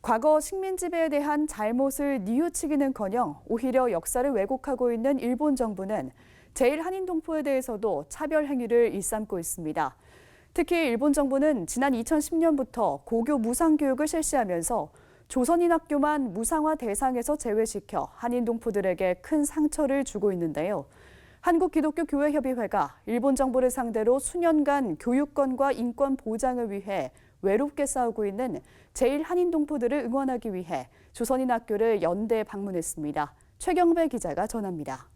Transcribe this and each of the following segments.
과거 식민 지배에 대한 잘못을 뉘우치기는커녕 오히려 역사를 왜곡하고 있는 일본 정부는 제1한인동포에 대해서도 차별 행위를 일삼고 있습니다. 특히 일본 정부는 지난 2010년부터 고교 무상교육을 실시하면서 조선인 학교만 무상화 대상에서 제외시켜 한인동포들에게 큰 상처를 주고 있는데요. 한국기독교교회협의회가 일본 정부를 상대로 수년간 교육권과 인권 보장을 위해 외롭게 싸우고 있는 제1한인동포들을 응원하기 위해 조선인 학교를 연대 방문했습니다. 최경배 기자가 전합니다.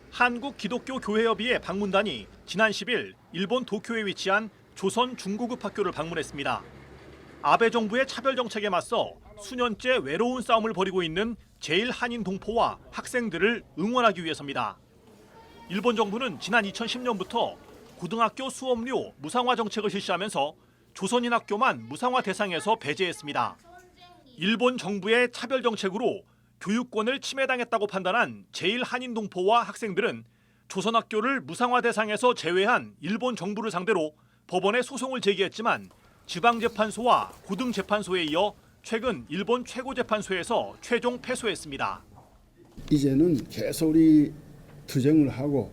한국기독교교회협의회 방문단이 지난 10일 일본 도쿄에 위치한 조선 중고급 학교를 방문했습니다. 아베 정부의 차별 정책에 맞서 수년째 외로운 싸움을 벌이고 있는 제1한인동포와 학생들을 응원하기 위해서입니다. 일본 정부는 지난 2010년부터 고등학교 수업료 무상화 정책을 실시하면서 조선인 학교만 무상화 대상에서 배제했습니다. 일본 정부의 차별 정책으로 교육권을 침해당했다고 판단한 제1한인동포와 학생들은 조선 학교를 무상화 대상에서 제외한 일본 정부를 상대로 법원에 소송을 제기했지만 지방재판소와 고등재판소에 이어 최근 일본 최고재판소에서 최종 패소했습니다. 이제는 계속 우리 투쟁을 하고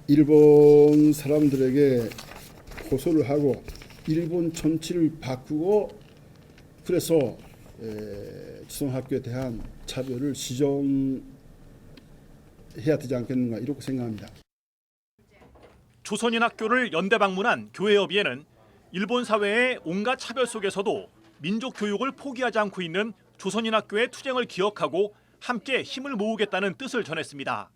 일본 사람들에게 호소를 하고 일본 정치를 바꾸고 그래서 조선학교에 대한 차별을 시정해야 되지 않겠는가 이렇게 생각합니다. 조선인 학교를 연대 방문한 교회협의회는 일본 사회의 온갖 차별 속에서도 민족 교육을 포기하지 않고 있는 조선인 학교의 투쟁을 기억하고 함께 힘을 모으겠다는 뜻을 전했습니다.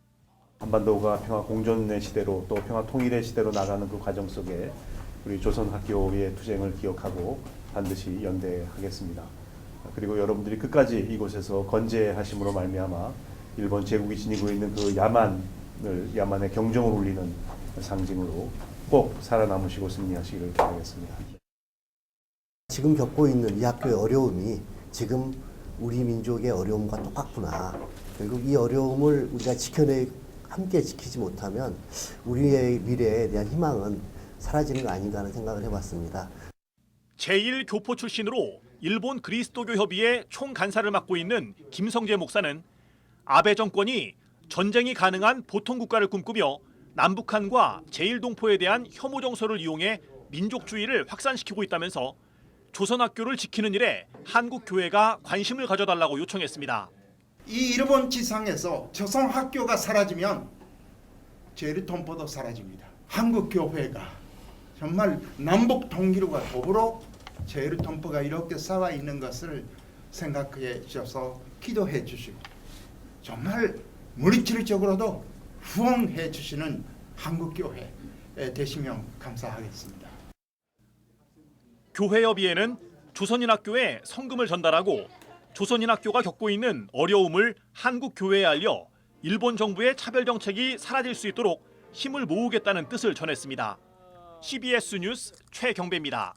한반도가 평화 공존의 시대로 또 평화 통일의 시대로 나가는 그 과정 속에 우리 조선 학교의 투쟁을 기억하고 반드시 연대하겠습니다. 그리고 여러분들이 끝까지 이곳에서 건재하심으로 말미암아 일본 제국이 지니고 있는 그 야만의 경종을 울리는 상징으로 꼭 살아남으시고 승리하시기를 바라겠습니다. 지금 겪고 있는 이 학교의 어려움이 지금 우리 민족의 어려움과 똑같구나. 결국 이 어려움을 우리가 함께 지키지 못하면 우리의 미래에 대한 희망은 사라지는 거 아닌가 하는 생각을 해봤습니다. 제1교포 출신으로 일본 그리스도교 협의회 총간사를 맡고 있는 김성재 목사는 아베 정권이 전쟁이 가능한 보통 국가를 꿈꾸며 남북한과 제1동포에 대한 혐오 정서를 이용해 민족주의를 확산시키고 있다면서 조선학교를 지키는 일에 한국교회가 관심을 가져달라고 요청했습니다. 이 일본 지상에서 조선학교가 사라지면 제1동포도 사라집니다. 한국교회가 정말 남북 통일과 더불어 제1동포가 이렇게 살아 있는 것을 생각해 주셔서 기도해 주시고 정말 물질적으로도 후원해 주시는 한국교회 되시면 감사하겠습니다. 교회협의회는 조선인 학교에 성금을 전달하고 조선인 학교가 겪고 있는 어려움을 한국교회에 알려 일본 정부의 차별 정책이 사라질 수 있도록 힘을 모으겠다는 뜻을 전했습니다. CBS 뉴스 최경배입니다.